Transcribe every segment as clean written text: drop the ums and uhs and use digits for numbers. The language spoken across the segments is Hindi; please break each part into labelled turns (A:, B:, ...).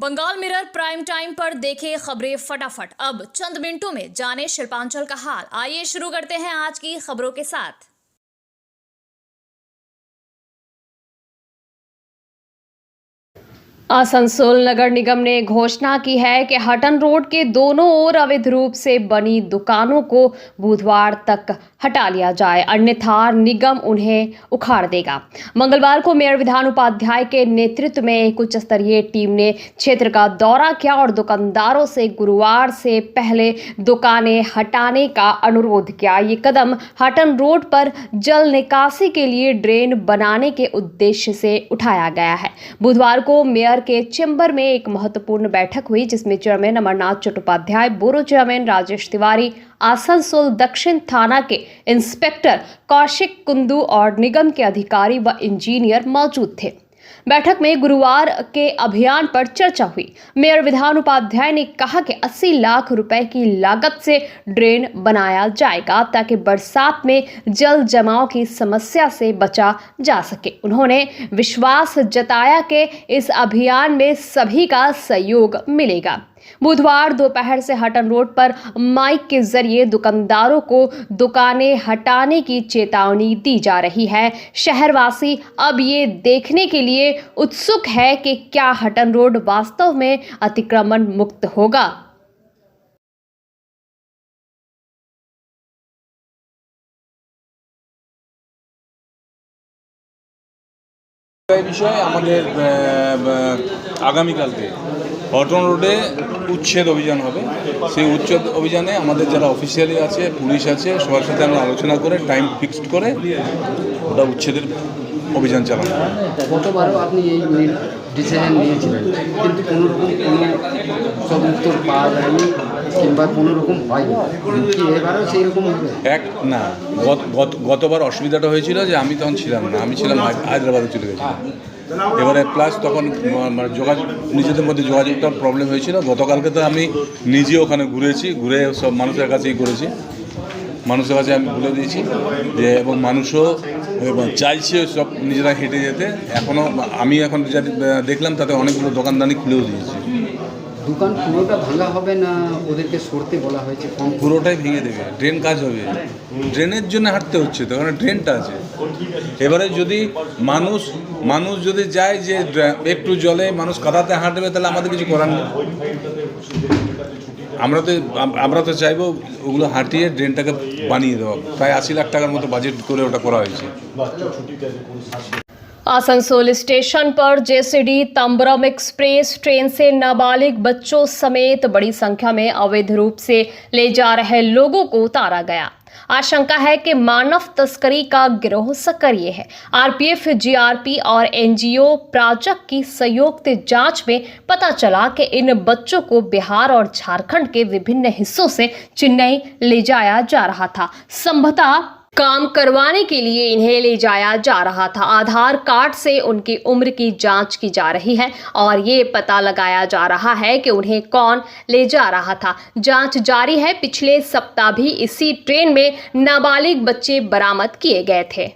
A: बंगाल मिरर प्राइम टाइम पर देखें खबरें फटाफट। अब चंद मिनटों में जाने शिल्पांचल का हाल। आइए शुरू करते हैं आज की खबरों के साथ।
B: आसनसोल नगर निगम ने घोषणा की है कि हटन रोड के दोनों ओर अवैध रूप से बनी दुकानों को बुधवार तक हटा लिया जाए, अन्यथा निगम उन्हें उखाड़ देगा। मंगलवार को मेयर विधान उपाध्याय के नेतृत्व में एक उच्च स्तरीय टीम ने क्षेत्र का दौरा किया और दुकानदारों से गुरुवार से पहले दुकानें हटाने का अनुरोध किया। ये कदम हटन रोड पर जल निकासी के लिए ड्रेन बनाने के उद्देश्य से उठाया गया है। बुधवार को मेयर के चेंबर में एक महत्वपूर्ण बैठक हुई, जिसमें chairman Amarnath Chattopadhyay, bureau chairman Rajesh Tiwari, Asansol Dakshin थाना के इंस्पेक्टर कौशिक कुंदू और निगम के अधिकारी व इंजीनियर मौजूद थे। बैठक में गुरुवार के अभियान पर चर्चा हुई। मेयर विधान उपाध्याय ने कहा कि 80 लाख रुपए की लागत से ड्रेन बनाया जाएगा ताकि बरसात में जल जमाव की समस्या से बचा जा सके। उन्होंने विश्वास जताया कि इस अभियान में सभी का सहयोग मिलेगा। बुधवार दोपहर से हटन रोड पर माइक के जरिए दुकानदारों को दुकानें हटाने की चेतावनी दी जा रही है। शहरवासी अब ये देखने के लिए उत्सुक है कि क्या हटन रोड वास्तव में अतिक्रमण मुक्त होगा।
C: বিষয় আমাদের আগামীকালকে হটন রোডে উচ্ছেদ অভিযান হবে। সেই উচ্ছেদ অভিযানে আমাদের যারা অফিসিয়ালি আছে, পুলিশ আছে, সবার সাথে আমরা আলোচনা করে টাইম ফিক্সড করে ওটা উচ্ছেদের অভিযান চালানো।
D: গতবারও আপনি এই ডিসিশন নিয়েছিলেন, কিন্তু কোনোরকম সব উত্তর পাওয়া যায়নি কিংবা কোনোরকম হয়নি, কি এবারও সেই রকম হবে?
C: না, গতবার অসুবিধাটা হয়েছিল যে আমি তখন ছিলাম না, আমি ছিলাম হায়দ্রাবাদে চলে গেছিলাম। এবারে প্লাস তখন যোগাযোগ, নিজেদের মধ্যে যোগাযোগটা প্রবলেম হয়েছিল। গতকালকে তো আমি নিজে ওখানে ঘুরে সব মানুষের কাছেই করেছি, মানুষের কাছে আমি বলে দিয়েছি যে, এবং মানুষও চাইছে সব নিজেরা হেঁটে যেতে। এখনও আমি এখন যা দেখলাম তাতে অনেকগুলো দোকানদানি খুলেও দিয়েছি।
D: দোকান পুরোটা ভাঙা হবে না ওদেরকে সরতে বলা হয়েছে?
C: পুরোটাই ভেঙে দেবে, ড্রেন কাজ হবে। ড্রেনের জন্য হাঁটতে হচ্ছে তো, কারণ ড্রেনটা আছে। এবারে যদি মানুষ যদি যায় যে একটু জলে মানুষ কাদাতে হাঁটবে, তাহলে আমাদের কিছু করার নেই। আমরা তো চাইবো ওগুলো হাঁটিয়ে ড্রেনটাকে বানিয়ে দেওয়া। প্রায় 80 লাখ টাকার মতো বাজেট করে ওটা করা হয়েছে।
B: आसनसोल स्टेशन पर जेसीडी तंबरम एक्सप्रेस ट्रेन से नाबालिग बच्चों समेत बड़ी संख्या में अवैध रूप से ले जा रहे लोगों को उतारा गया। आशंका है कि मानव तस्करी का गिरोह सक्रिय है। आरपीएफ, जीआरपी और एनजीओ प्राजक की संयुक्त जांच में पता चला कि इन बच्चों को बिहार और झारखंड के विभिन्न हिस्सों से चेन्नई ले जाया जा रहा था। संभवतः काम करवाने के लिए इन्हें ले जाया जा रहा था। आधार कार्ड से उनकी उम्र की जांच की जा रही है और ये पता लगाया जा रहा है कि उन्हें कौन ले जा रहा था। जांच जारी है। पिछले सप्ताह भी इसी ट्रेन में नाबालिग बच्चे बरामद किए गए थे।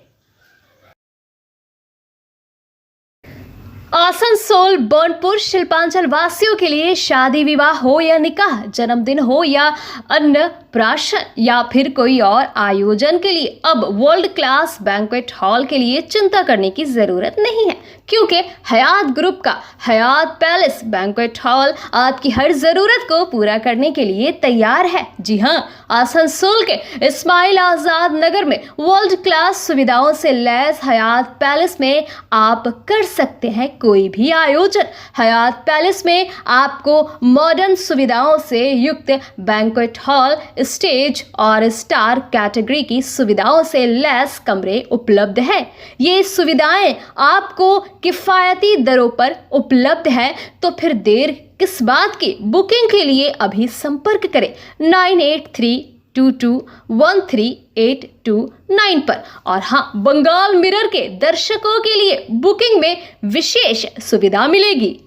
B: आसनसोल बर्नपुर शिल्पांचल वासियों के लिए शादी विवाह हो या निकाह, जन्मदिन हो या अन्नप्राशन या फिर कोई और आयोजन के लिए अब वर्ल्ड क्लास बैंक्वेट हॉल के लिए चिंता करने की जरूरत नहीं है, क्योंकि हयात ग्रुप का हयात पैलेस बैंक्वेट हॉल आपकी हर जरूरत को पूरा करने के लिए तैयार है। जी हाँ, आसनसोल के इस्माइल आजाद नगर में वर्ल्ड क्लास सुविधाओं से लैस हयात पैलेस में आप कर सकते हैं कोई भी आयोजन। हयात पैलेस में आपको मॉडर्न सुविधाओं से युक्त बैंक्वेट हॉल, स्टेज और स्टार कैटेगरी की सुविधाओं से लैस कमरे उपलब्ध है। ये सुविधाएं आपको किफ़ायती दरों पर उपलब्ध है, तो फिर देर किस बात की? बुकिंग के लिए अभी संपर्क करें 9832213829 पर। और हाँ, बंगाल मिरर के दर्शकों के लिए बुकिंग में विशेष सुविधा मिलेगी।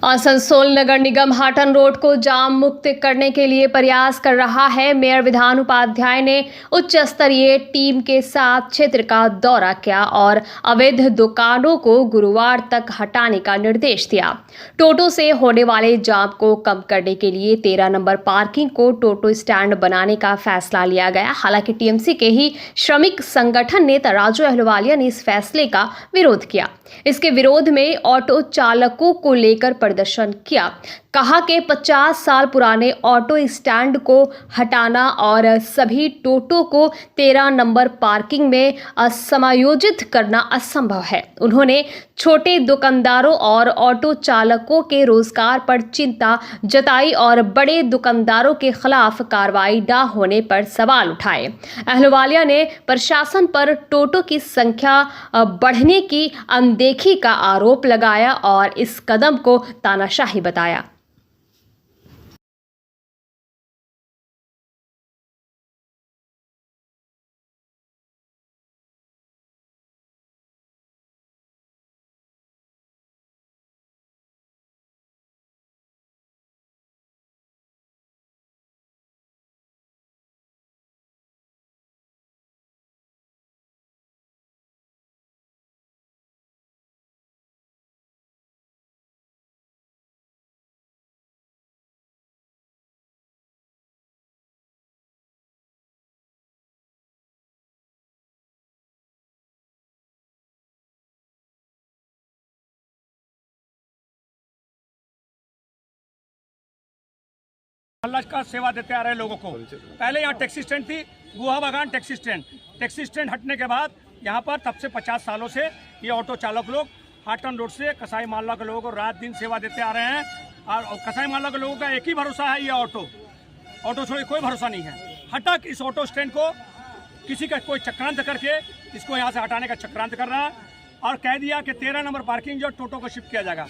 B: आसनसोल नगर निगम हाटन रोड को जाम मुक्त करने के लिए प्रयास कर रहा है। मेयर विधान उपाध्याय ने उच्च स्तरीय टीम के साथ क्षेत्र का दौरा किया और अवैध दुकानों को गुरुवार तक हटाने का निर्देश दिया। टोटो से होने वाले जाम को कम करने के लिए 13 नंबर पार्किंग को टोटो स्टैंड बनाने का फैसला लिया गया। हालांकि टीएमसी के ही श्रमिक संगठन नेता राजू अहलुवालिया ने इस फैसले का विरोध किया। इसके विरोध में ऑटो चालकों को लेकर प्रदर्शन किया। कहा कि 50 साल पुराने ऑटो स्टैंड को हटाना और सभी टोटो को 13 नंबर पार्किंग में समायोजित करना असंभव है। उन्होंने छोटे दुकानदारों और ऑटो चालकों के रोजगार पर चिंता जताई और बड़े दुकानदारों के खिलाफ कार्रवाई न होने पर सवाल उठाए। अहलुवालिया ने प्रशासन पर टोटो की संख्या बढ़ने की अनदेखी का आरोप लगाया और इस कदम को तानाशाही बताया।
E: मोहल्ला का सेवा देते आ रहे लोगों को। पहले यहाँ टैक्सी स्टैंड थी, गुहा बागान टैक्सी स्टैंड हटने के बाद यहाँ पर तब से 50 सालों से ये ऑटो चालक लोग हाटन रोड से कसाई मोहल्ला के लोगों को रात दिन सेवा देते आ रहे हैं। और कसाई मोहल्ला के लोगों का एक ही भरोसा है, ये ऑटो छोड़ कोई भरोसा नहीं है। हटक इस ऑटो स्टैंड को किसी का कोई चक्रांत करके इसको यहाँ से हटाने का चक्रांत कर रहा है और कह दिया कि 13 नंबर पार्किंग जो टोटो को शिफ्ट किया जाएगा।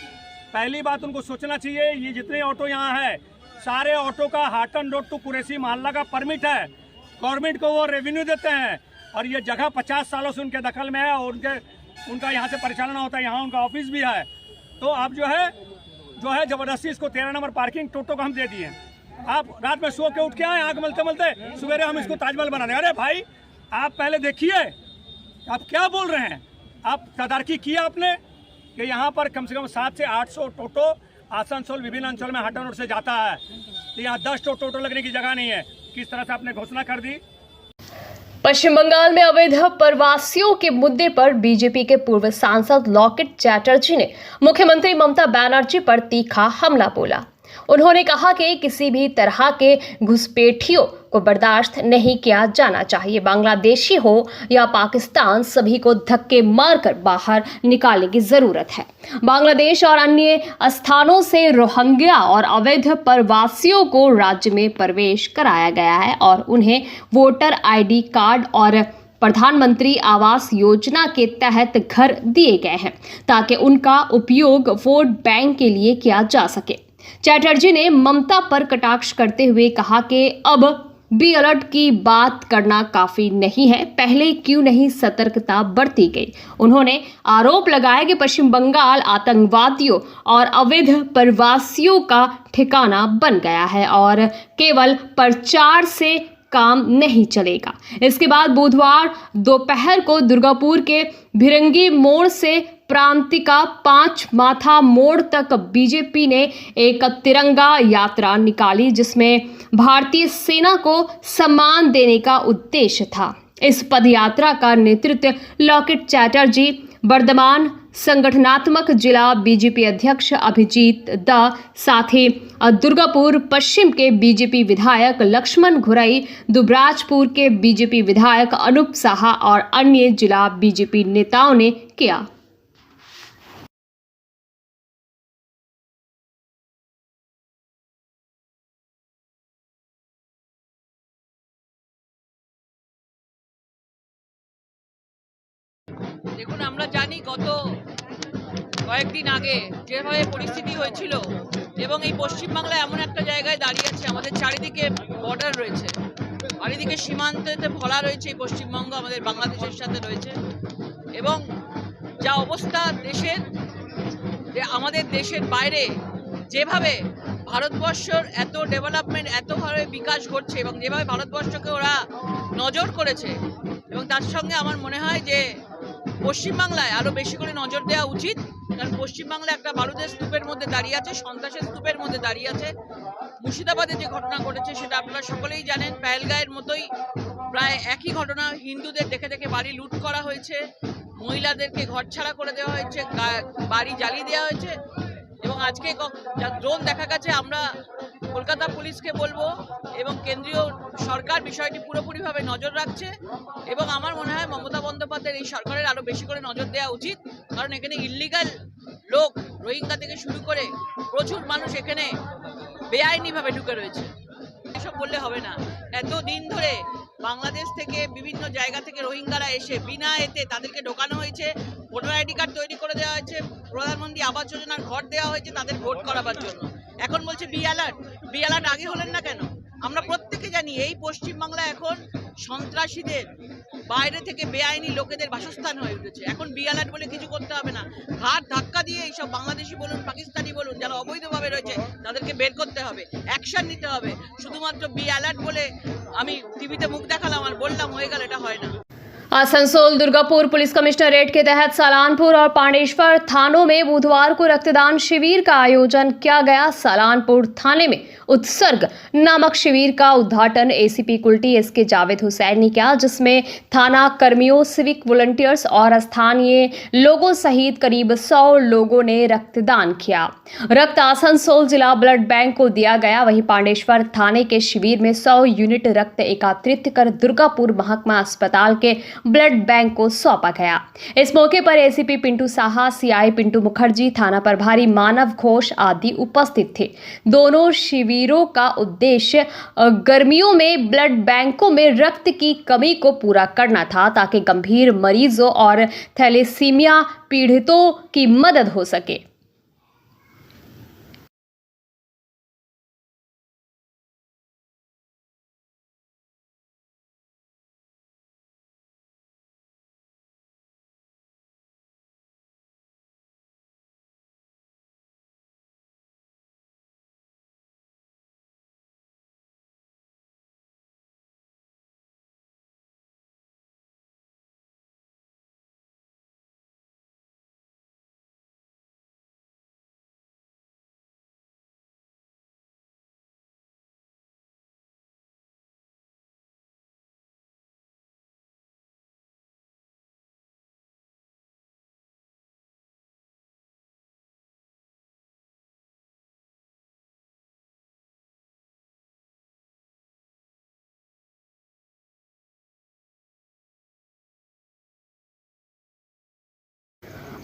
E: पहली बात उनको सोचना चाहिए, ये जितने ऑटो यहाँ है सारे ऑटो का हाटन रोड टू कुरैशी मोहल्ला का परमिट है, गवर्नमेंट को वो रेवेन्यू देते हैं और ये जगह 50 सालों से उनके दखल में है और उनका यहाँ से परिचालन होता है, यहाँ उनका ऑफिस भी है। तो अब जो है ज़बरदस्ती इसको 13 नंबर पार्किंग टोटो को हम दे दिए। आप रात में सो के उठ के आए, आँख मलते मलते सवेरे हम इसको ताजमहल बना दें। अरे भाई आप पहले देखिए आप क्या बोल रहे हैं। आप तदारकी किया आपने कि यहाँ पर कम से कम 700 से 800 टोटो आसनसोल विभिन्न अंचल में हाटन रोड से जाता है, तो यहाँ 10 टोटो लगने की जगह नहीं है। किस तरह से आपने घोषणा कर दी।
B: पश्चिम बंगाल में अवैध प्रवासियों के मुद्दे पर बीजेपी के पूर्व सांसद लॉकेट चैटर्जी ने मुख्यमंत्री ममता बनर्जी पर तीखा हमला बोला। उन्होंने कहा कि किसी भी तरह के घुसपैठियों को बर्दाश्त नहीं किया जाना चाहिए। बांग्लादेशी हो या पाकिस्तान, सभी को धक्के मारकर बाहर निकालने की जरूरत है। बांग्लादेश और अन्य स्थानों से रोहिंग्या और अवैध प्रवासियों को राज्य में प्रवेश कराया गया है और उन्हें वोटर आईडी कार्ड और प्रधानमंत्री आवास योजना के तहत घर दिए गए हैं ताकि उनका उपयोग वोट बैंक के लिए किया जा सके। चैटर्जी ने ममता पर कटाक्ष करते हुए कहा कि अब बी अलर्ट की बात करना काफी नहीं है, पहले क्यों नहीं सतर्कता बरती गई। उन्होंने आरोप लगाया कि पश्चिम बंगाल आतंकवादियों और अवैध प्रवासियों का ठिकाना बन गया है और केवल प्रचार से काम नहीं चलेगा। इसके बाद बुधवार दोपहर को दुर्गापुर के भिरंगी मोड़ से प्रांतिका 5 माथा मोड़ तक बीजेपी ने एक तिरंगा यात्रा निकाली जिसमें भारतीय सेना को सम्मान देने का उद्देश्य था। इस पदयात्रा का नेतृत्व लॉकेट चैटर्जी, वर्धमान संगठनात्मक जिला बीजेपी अध्यक्ष अभिजीत दा, साथ ही दुर्गापुर पश्चिम के बीजेपी विधायक लक्ष्मण घुरई, दुबराजपुर के बीजेपी विधायक अनूप साहा और अन्य जिला बीजेपी नेताओं ने किया।
F: দেখুন আমরা জানি গত কয়েকদিন আগে যেভাবে পরিস্থিতি হয়েছিল এবং এই পশ্চিমবাংলা এমন একটা জায়গায় দাঁড়িয়ে আছে, আমাদের চারিদিকে বর্ডার রয়েছে, চারিদিকে সীমান্তে ভরা রয়েছে। এই পশ্চিমবঙ্গ আমাদের বাংলাদেশের সাথে রয়েছে এবং যা অবস্থা দেশের, যে আমাদের দেশের বাইরে যেভাবে ভারতবর্ষর এত ডেভেলপমেন্ট, এতভাবে বিকাশ ঘটছে এবং যেভাবে ভারতবর্ষকে ওরা নজর করেছে, এবং তার সঙ্গে আমার মনে হয় যে পশ্চিমবাংলায় আরও বেশি করে নজর দেওয়া উচিত। কারণ পশ্চিমবাংলা একটা বারুদের স্তূপের মধ্যে দাঁড়িয়ে আছে, সন্ত্রাসের স্তূপের মধ্যে দাঁড়িয়ে আছে। মুর্শিদাবাদে যে ঘটনা ঘটেছে সেটা আপনারা সকলেই জানেন, পেহেলগাঁওয়ের মতোই প্রায় একই ঘটনা। হিন্দুদের দেখে দেখে বাড়ি লুট করা হয়েছে, মহিলাদেরকে ঘর ছাড়া করে দেওয়া হয়েছে, বাড়ি জ্বালিয়ে দেওয়া হয়েছে। এবং আজকে ড্রোন দেখা গেছে, আমরা কলকাতা পুলিশকে বলবো এবং কেন্দ্রীয় সরকার বিষয়টি পুরোপুরিভাবে নজর রাখছে, এবং আমার মনে হয় মমতা বন্দ্যোপাধ্যায়ের এই সরকারের আরও বেশি করে নজর দেওয়া উচিত। কারণ এখানে ইল্লিগাল লোক, রোহিঙ্গা থেকে শুরু করে প্রচুর মানুষ এখানে বেআইনিভাবে ঢুকে রয়েছে। এসব বললে হবে না। এতদিন ধরে বাংলাদেশ থেকে বিভিন্ন জায়গা থেকে রোহিঙ্গারা এসে বিনা এতে তাদেরকে ঢোকানো হয়েছে, ভোটার আইডি কার্ড তৈরি করে দেওয়া হয়েছে, প্রধানমন্ত্রী আবাস যোজনার ঘর দেওয়া হয়েছে তাদের ভোট করাবার জন্য। এখন বলছে বি অ্যালার্ট আগে হলেন না কেন? আমরা প্রত্যেকে জানি এই পশ্চিমবাংলা এখন সন্ত্রাসীদের, বাইরে থেকে বেআইনি লোকেদের বাসস্থান হয়ে উঠেছে। এখন বি অ্যালার্ট বলে কিছু করতে হবে না, ঘাট ধাক্কা দিয়ে এইসব বাংলাদেশি বলুন, পাকিস্তানি বলুন, যারা অবৈধভাবে রয়েছে তাদেরকে বের করতে হবে, অ্যাকশন নিতে হবে। শুধুমাত্র বি অ্যালার্ট বলে আমি টিভিতে মুখ দেখালাম আর বললাম হয়ে গেল, এটা হয় না।
B: आसनसोल दुर्गापुर पुलिस कमिश्नरेट के तहत सलानपुर और पांडेश्वर थानों में बुधवार को रक्तदान शिविर का आयोजन किया गया। सलानपुर थाने में उत्सर्ग नामक शिविर का उद्घाटन एसीपी कुल्टी एसके जावेद हुसैन ने किया, जिसमें थाना कर्मियों, सिविक वॉलंटियर्स और स्थानीय लोगों सहित करीब 100 लोगों ने रक्तदान किया। रक्त आसनसोल जिला ब्लड बैंक को दिया गया। वहीं पांडेश्वर थाने के शिविर में 100 यूनिट रक्त एकत्रित कर दुर्गापुर महकमा अस्पताल के ब्लड बैंक को सौंपा गया। इस मौके पर एसीपी पिंटू साहा, सीआई पिंटू मुखर्जी, थाना प्रभारी मानव घोष आदि उपस्थित थे। दोनों शिविरों का उद्देश्य गर्मियों में ब्लड बैंकों में रक्त की कमी को पूरा करना था, ताकि गंभीर मरीजों और थैलेसीमिया पीड़ितों की मदद हो सके।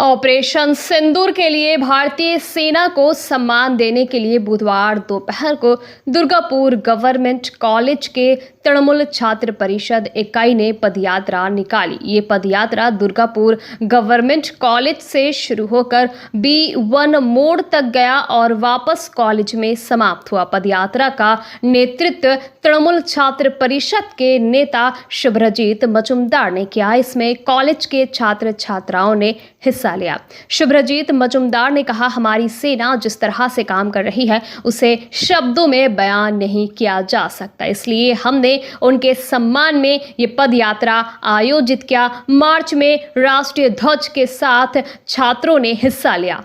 B: ऑपरेशन सिंदूर के लिए भारतीय सेना को सम्मान देने के लिए बुधवार दोपहर को दुर्गापुर गवर्नमेंट कॉलेज के तृणमूल छात्र परिषद इकाई ने पदयात्रा निकाली। ये पदयात्रा दुर्गापुर गवर्नमेंट कॉलेज से शुरू होकर B1 मोड़ तक गया और वापस कॉलेज में समाप्त हुआ। पदयात्रा का नेतृत्व तृणमूल छात्र परिषद के नेता शुभ्रजीत मजुमदार ने किया। इसमें कॉलेज के छात्र छात्राओं ने हिस्सा लिया। शुभ्रजीत मजुमदार ने कहा, हमारी सेना जिस तरह से काम कर रही है उसे शब्दों में बयान नहीं किया जा सकता, इसलिए हमने उनके सम्मान में ये पद यात्रा आयोजित किया। मार्च में राष्ट्रीय ध्वज के साथ छात्रों ने हिस्सा लिया।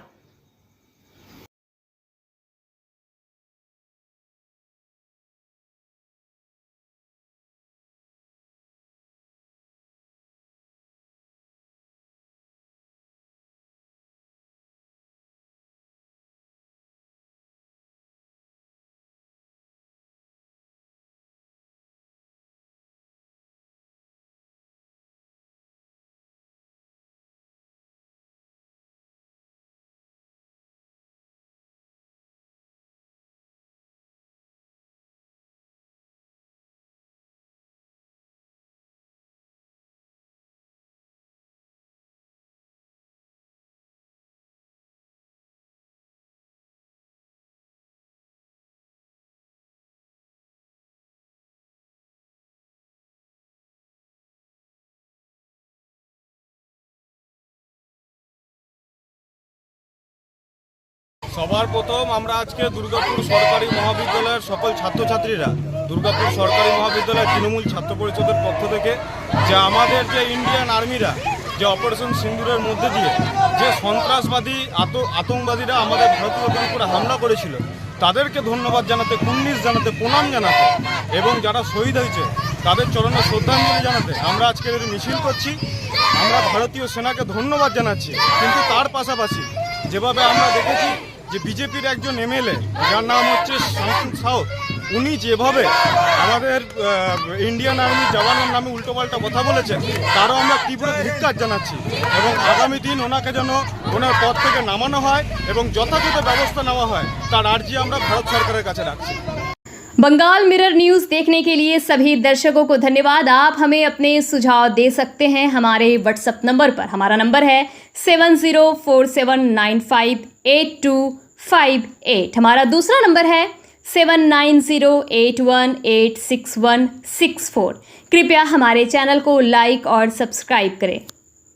G: সবার প্রথম আমরা আজকে দুর্গাপুর সরকারি মহাবিদ্যালয়ের সকল ছাত্রছাত্রীরা দুর্গাপুর সরকারি মহাবিদ্যালয় তৃণমূল ছাত্র পরিষদের পক্ষ থেকে যে আমাদের যে ইন্ডিয়ান আর্মিরা যে অপারেশন সিন্দুরের মধ্যে দিয়ে যে সন্ত্রাসবাদী আতঙ্কবাদীরা আমাদের ভারতীয়দের উপরে হামলা করেছিল তাদেরকে ধন্যবাদ জানাতে কুর্নিশ জানাতে প্রণাম জানাতে এবং যারা শহীদ হয়েছে তাদের চরণে শ্রদ্ধাঞ্জলি জানাতে আমরা আজকের এই মিছিল করছি। আমরা ভারতীয় সেনাকে ধন্যবাদ জানাচ্ছি, কিন্তু তার পাশাপাশি যেভাবে আমরা দেখেছি যে বিজেপির একজন এমএলএ যার নাম হচ্ছে শান্তনু সাউথ, উনি যেভাবে আমাদের ইন্ডিয়ান আর্মি জওয়ানের নামে উল্টোপাল্টা কথা বলেছেন তারও আমরা তীব্র ধিক্কার জানাচ্ছি এবং আগামী দিন ওনাকে যেন ওনার পদ থেকে নামানো হয় এবং যথাযথ ব্যবস্থা নেওয়া হয় তার আর্জি আমরা ভারত সরকারের কাছে রাখছি।
B: बंगाल मिरर न्यूज़ देखने के लिए सभी दर्शकों को धन्यवाद। आप हमें अपने सुझाव दे सकते हैं हमारे व्हाट्सएप नंबर पर। हमारा नंबर है 7047958258। हमारा दूसरा नंबर है 7908186164। कृपया हमारे चैनल को लाइक और सब्सक्राइब करें।